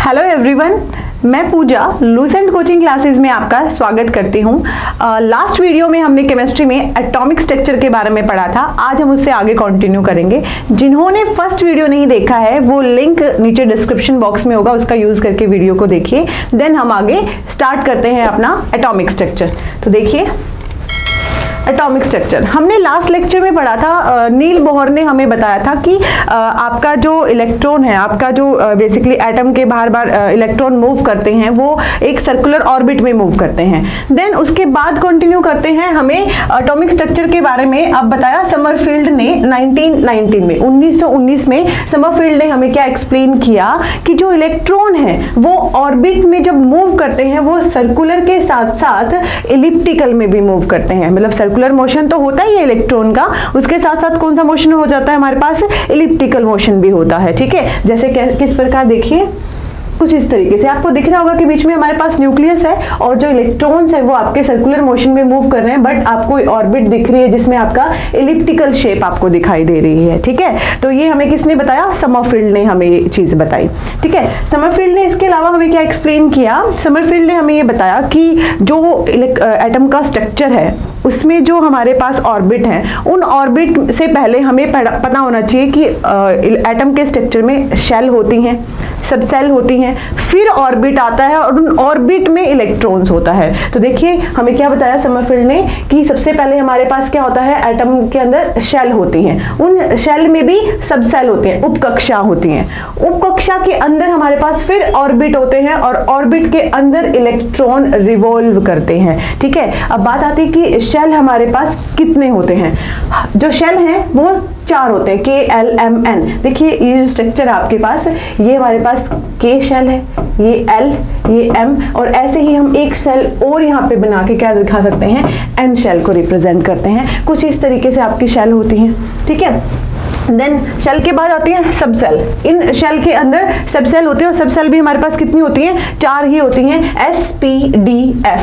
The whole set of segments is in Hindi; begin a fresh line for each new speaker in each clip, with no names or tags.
हेलो एवरीवन, मैं पूजा लूसेंट कोचिंग क्लासेस में आपका स्वागत करती हूँ। लास्ट वीडियो में हमने केमिस्ट्री में एटॉमिक स्ट्रक्चर के बारे में पढ़ा था। आज हम उससे आगे कंटिन्यू करेंगे। जिन्होंने फर्स्ट वीडियो नहीं देखा है वो लिंक नीचे डिस्क्रिप्शन बॉक्स में होगा, उसका यूज करके वीडियो को देखिए। देन हम आगे स्टार्ट करते हैं अपना एटॉमिक स्ट्रक्चर। तो देखिए एटॉमिक स्ट्रक्चर हमने लास्ट लेक्चर में पढ़ा था। नील बोहर ने हमें बताया था कि आपका जो इलेक्ट्रॉन है, आपका जो बेसिकली एटम के बाहर बाहर इलेक्ट्रॉन मूव करते हैं वो एक सर्कुलर ऑर्बिट में मूव करते हैं। देन उसके बाद कंटिन्यू करते हैं, हमें एटॉमिक स्ट्रक्चर के बारे में अब बताया समरफील्ड ने 1919 में 1919 में समरफील्ड ने हमें क्या एक्सप्लेन किया कि जो इलेक्ट्रॉन है वो ऑर्बिट में जब मूव करते हैं वो सर्कुलर के साथ साथ इलिप्टिकल में भी मूव करते हैं। मतलब सर्कुलर मोशन तो होता ही है इलेक्ट्रॉन का, उसके साथ साथ कौन सा मोशन हो जाता है हमारे पास, इलिप्टिकल मोशन भी होता है। ठीक है, जैसे किस प्रकार, देखिए कुछ इस तरीके से आपको दिख रहा होगा कि बीच में हमारे पास न्यूक्लियस है और जो इलेक्ट्रॉन्स है वो आपके सर्कुलर मोशन में मूव कर रहे हैं, बट आपको ऑर्बिट दिख रही है जिसमें आपका इलिप्टिकल शेप आपको दिखाई दे रही है। ठीक है, तो ये हमें किसने बताया, समरफील्ड ने हमें ये चीज बताई। ठीक है, समरफील्ड ने इसके अलावा हमें क्या एक्सप्लेन किया, समरफील्ड ने हमें ये बताया कि जो एटम का स्ट्रक्चर है उसमें जो हमारे पास ऑर्बिट है, उन ऑर्बिट से पहले हमें पता होना चाहिए कि एटम के स्ट्रक्चर में शेल होती हैं, सब सेल होती हैं, फिर ऑर्बिट आता है और उन ऑर्बिट में इलेक्ट्रॉन्स होता है। तो देखिए हमें क्या बताया समरफील्ड ने कि सबसे पहले हमारे पास क्या होता है, एटम के अंदर शेल होती हैं, उन शेल में भी सब सेल होते हैं, उपकक्षा होती हैं, उपकक्षा के अंदर हमारे पास फिर ऑर्बिट होते हैं और ऑर्बिट के अंदर इलेक्ट्रॉन रिवॉल्व करते हैं। ठीक है, अब बात आती है कि शेल हमारे पास कितने होते हैं। जो शेल हैं वो 4 होते हैं, KLMN। देखिए ये स्ट्रक्चर आपके पास, ये हमारे पास K शेल है, ये L, ये M, और ऐसे ही हम एक शेल और यहाँ पे बना के क्या दिखा सकते हैं, N शेल को रिप्रेजेंट करते हैं। कुछ इस तरीके से आपकी शेल होती हैं। ठीक है, देन शेल के बाद आती है सब सेल। इन शेल के अंदर सब सेल होते हैं और सब सेल भी हमारे पास कितनी होती हैं, 4 ही होती हैं, SPDF।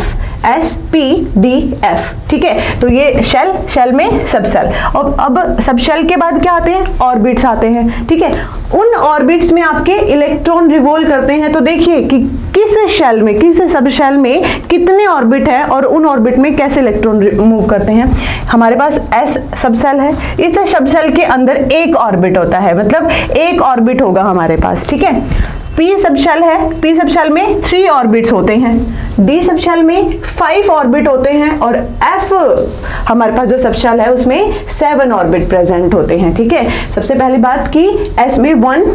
ठीक है, तो ये शेल में सब सेल। और अब सब शेल के बाद क्या आते हैं, ऑर्बिट्स आते हैं। ठीक है, उन ऑर्बिट्स में आपके इलेक्ट्रॉन रिवॉल्व करते हैं। तो देखिए कि किस शेल में, किस सब शेल में कितने ऑर्बिट है और उन ऑर्बिट में कैसे इलेक्ट्रॉन मूव करते हैं। हमारे पास S सब सेल है, इस सब सेल के अंदर एक ऑर्बिट होता है, मतलब एक ऑर्बिट होगा हमारे पास। ठीक है, P सब शेल है, P सब शेल में 3 ऑर्बिट्स होते हैं, D सब शेल में 5 ऑर्बिट होते हैं और F हमारे पास जो सब शेल है उसमें 7 ऑर्बिट प्रेजेंट होते हैं। ठीक है, सबसे पहली बात की S में 1,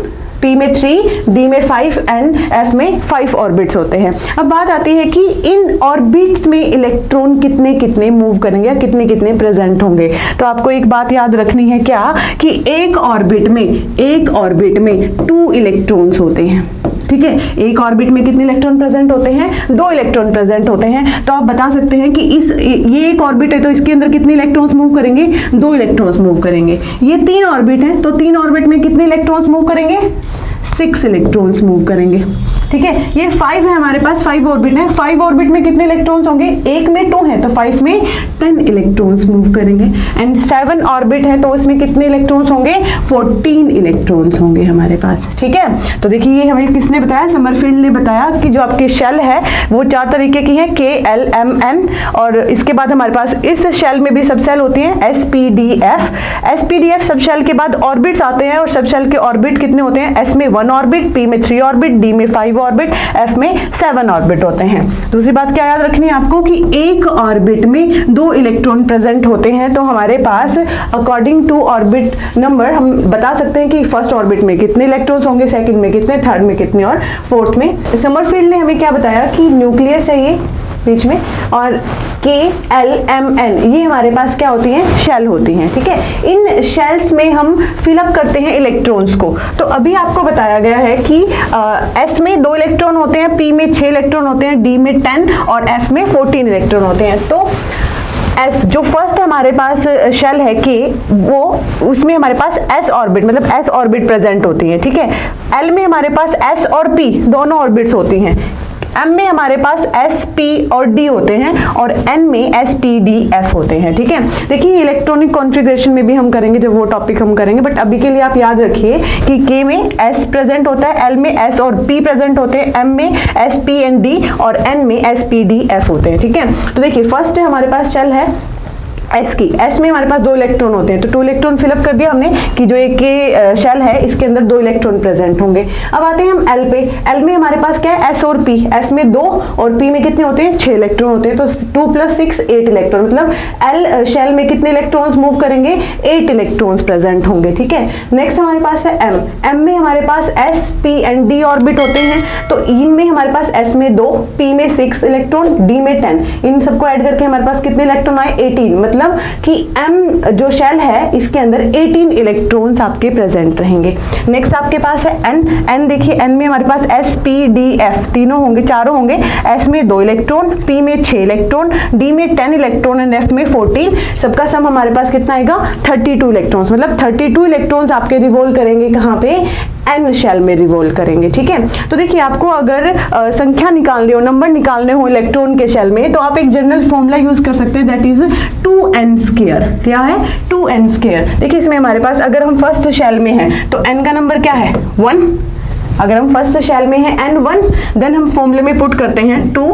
P में 3, D में 5 एंड F में 5 ऑर्बिट्स होते हैं। अब बात आती है कि इन ऑर्बिट्स में इलेक्ट्रॉन कितने कितने मूव करेंगे या कितने कितने प्रेजेंट होंगे। तो आपको एक बात याद रखनी है क्या, कि एक ऑर्बिट में 2 इलेक्ट्रॉन्स होते हैं। ठीक है, एक ऑर्बिट में कितने इलेक्ट्रॉन प्रेजेंट होते हैं, 2 इलेक्ट्रॉन प्रेजेंट होते हैं। तो आप बता सकते हैं कि ये एक ऑर्बिट है तो इसके अंदर कितने इलेक्ट्रॉन्स मूव करेंगे, 2 इलेक्ट्रॉन्स मूव करेंगे। ये 3 ऑर्बिट है तो 3 ऑर्बिट में कितने इलेक्ट्रॉन्स मूव करेंगे, 6 इलेक्ट्रॉन्स मूव करेंगे। ठीक है, ये 5 है हमारे पास, 5 ऑर्बिट है, 5 ऑर्बिट में कितने इलेक्ट्रॉन्स होंगे, एक में 2 है तो 5 में 10 इलेक्ट्रॉन्स मूव करेंगे। एंड 7 ऑर्बिट है तो उसमें कितने इलेक्ट्रॉन्स होंगे, 14 इलेक्ट्रॉन्स होंगे हमारे पास। ठीक है, तो देखिए ये हमें किसने बताया, समरफील्ड ने बताया कि जो आपके शेल है वो 4 तरीके की है, KLMN, और इसके बाद हमारे पास इस शेल में भी सब सेल होती है, SPDF सब शेल के बाद ऑर्बिट्स आते हैं और सब शेल के ऑर्बिट कितने होते हैं, S में 1 ऑर्बिट, P में 3 ऑर्बिट, D में 5 ऑर्बिट, F में 7 ऑर्बिट होते हैं। दूसरी बात क्या याद रखनी है आपको कि एक ऑर्बिट में 2 इलेक्ट्रॉन प्रेजेंट होते हैं। तो हमारे पास अकॉर्डिंग टू ऑर्बिट नंबर हम बता सकते हैं कि फर्स्ट ऑर्बिट में कितने इलेक्ट्रॉन्स होंगे, सेकंड में कितने, थर्ड में कितने और फोर्थ में। समरफील्ड ने हमें क्या बताया कि न्यूक्लियस है ये बीच में और KLMN ये हमारे पास क्या होती हैं, शेल होती हैं। ठीक है, इन शेल्स में हम फिलअप करते हैं इलेक्ट्रॉन्स को। तो अभी आपको बताया गया है कि S में 2 इलेक्ट्रॉन होते हैं, P में 6 इलेक्ट्रॉन होते हैं, D में 10 और F में 14 इलेक्ट्रॉन होते हैं। तो S जो फर्स्ट हमारे पास शेल है K, वो उसमें हमारे पास S ऑर्बिट मतलब S ऑर्बिट प्रेजेंट होती है। ठीक है, L में हमारे पास S और P दोनों ऑर्बिट्स होती हैं। M में हमारे पास S, P और D होते हैं और N में S, P, D, F होते हैं, ठीक है। देखिए इलेक्ट्रॉनिक कॉन्फ़िगरेशन में भी हम करेंगे जब वो टॉपिक हम करेंगे, बट अभी के लिए आप याद रखिए कि K में S प्रेजेंट होता है, L में S और P प्रेजेंट होते हैं, M में S, P एंड D और N में S, P, D, F होते हैं, ठीक है। तो देखिए फर्स्ट है हमारे पास शेल है S की, S में हमारे पास 2 इलेक्ट्रॉन होते हैं, तो 2 इलेक्ट्रॉन फिलअप कर दिया हमने कि जो एक शेल है इसके अंदर 2 इलेक्ट्रॉन प्रेजेंट होंगे। अब आते हैं हम L पे। L में हमारे पास क्या है, S और P, S में 2 और P में कितने होते हैं, 6 इलेक्ट्रॉन होते हैं, तो 2 + 6 8 इलेक्ट्रॉन, मतलब L शेल में कितने इलेक्ट्रॉन्स मूव करेंगे, 8 इलेक्ट्रॉन्स प्रेजेंट होंगे, ठीक है। नेक्स्ट हमारे पास है M। M में हमारे पास S, P and D orbit होते हैं, तो इनमें हमारे पास S में 2, P में 6 इलेक्ट्रॉन, D में 10, इन सबको ऐड करके हमारे पास कितने इलेक्ट्रॉन आए, 18, मतलब कि M जो शेल है इसके अंदर 18 इलेक्ट्रॉन्स आपके प्रेजेंट रहेंगे। नेक्स्ट आपके पास है N। N देखिए N में हमारे पास S, P, D, F तीनों होंगे, चारों होंगे। S में 2 इलेक्ट्रॉन, P में 6 इलेक्ट्रॉन, D में 10 इलेक्ट्रॉन एंड F में 14, सबका सम हमारे पास कितना आएगा, 32 इलेक्ट्रॉन्स, मतलब 32 इलेक्ट्रॉन्स आपके रिवॉल्व करेंगे कहाँ पे, N शेल में रिवॉल्व करेंगे, ठीक है। तो देखिए आपको अगर संख्या निकालनी हो, नंबर निकालने हो इलेक्ट्रॉन के शेल में, तो आप एक जनरल फॉर्मूला यूज कर सकते हैं, दैट इज 2n स्क्वायर। क्या है, 2n स्क्वायर। देखिए इसमें हमारे पास अगर हम फर्स्ट शेल में हैं तो n का नंबर क्या है, 1। अगर हम फर्स्ट शेल में हैं n 1, देन हम फॉर्मूले में पुट करते हैं 2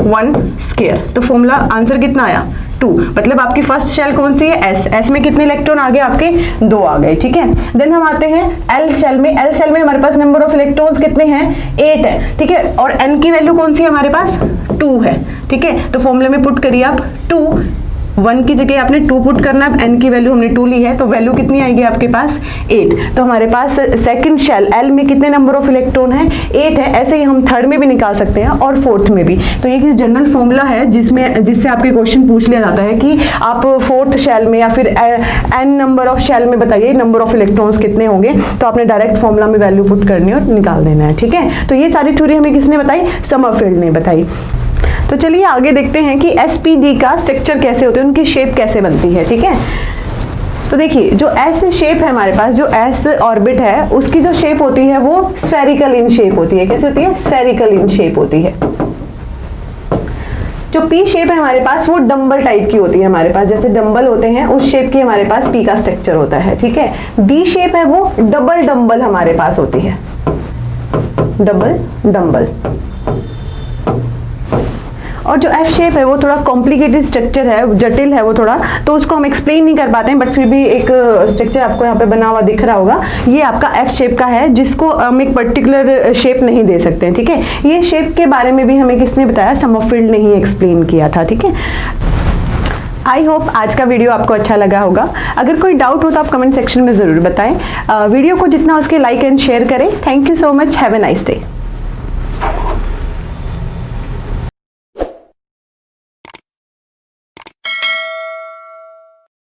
1 स्क्वायर, तो फॉर्मूला आंसर कितना आया, 2। मतलब आपकी फर्स्ट शेल कौन सी है, S। S में कितने इलेक्ट्रॉन आ गए आपके, 2 आ गए, ठीक है। देन हम आते हैं L शेल में। L शेल में हमारे पास नंबर ऑफ इलेक्ट्रॉन्स कितने हैं, 8 है, ठीक है। और N की वैल्यू कौन सी है हमारे पास, 2 है, ठीक है। तो फॉर्मूले में पुट करिए आप 2, 1 की जगह आपने 2 पुट करना है, N की वैल्यू हमने 2 ली है, तो वैल्यू कितनी आएगी आपके पास, 8। तो हमारे पास सेकंड शेल L में कितने नंबर ऑफ इलेक्ट्रॉन है, 8 है। ऐसे ही हम थर्ड में भी निकाल सकते हैं और फोर्थ में भी। तो ये जनरल फॉर्मूला है जिससे आपके क्वेश्चन पूछ लिया जाता है कि आप फोर्थ शेल में या फिर N नंबर ऑफ शेल में बताइए नंबर ऑफ इलेक्ट्रॉन्स कितने होंगे, तो आपने डायरेक्ट फॉर्मूला में वैल्यू पुट करनी और निकाल देना है, ठीक है। तो ये सारी थ्योरी हमें किसने बताई, समरफील्ड ने बताई। तो चलिए आगे देखते हैं कि SPD का स्ट्रक्चर कैसे होते हैं, उनकी शेप कैसे बनती है, ठीक है। तो देखिए जो S शेप है हमारे पास, जो S ऑर्बिट है उसकी जो शेप होती है वो स्फेरिकल इन शेप होती है। कैसे होती है, स्फेरिकल इन शेप होती है। जो P शेप है हमारे पास वो डंबल टाइप की होती है हमारे पास, जैसे डंबल होते हैं उस शेप की हमारे पास P का स्ट्रक्चर होता है, ठीक है। D शेप है वो डबल डंबल हमारे पास होती है, डबल डंबल। और जो F शेप है वो थोड़ा कॉम्प्लिकेटेड स्ट्रक्चर है, जटिल है वो थोड़ा, तो उसको हम एक्सप्लेन नहीं कर पाते हैं, बट फिर भी एक स्ट्रक्चर आपको यहाँ पे बना हुआ दिख रहा होगा, ये आपका F शेप का है, जिसको हम एक पर्टिकुलर शेप नहीं दे सकते हैं, ठीक है। ये शेप के बारे में भी हमें किसने बताया, समरफील्ड ने ही एक्सप्लेन किया था, ठीक है। आई होप आज का वीडियो आपको अच्छा लगा होगा। अगर कोई डाउट हो तो आप कमेंट सेक्शन में ज़रूर बताएं। वीडियो को जितना उसके लाइक एंड शेयर करें। Thank you so much, have a nice day.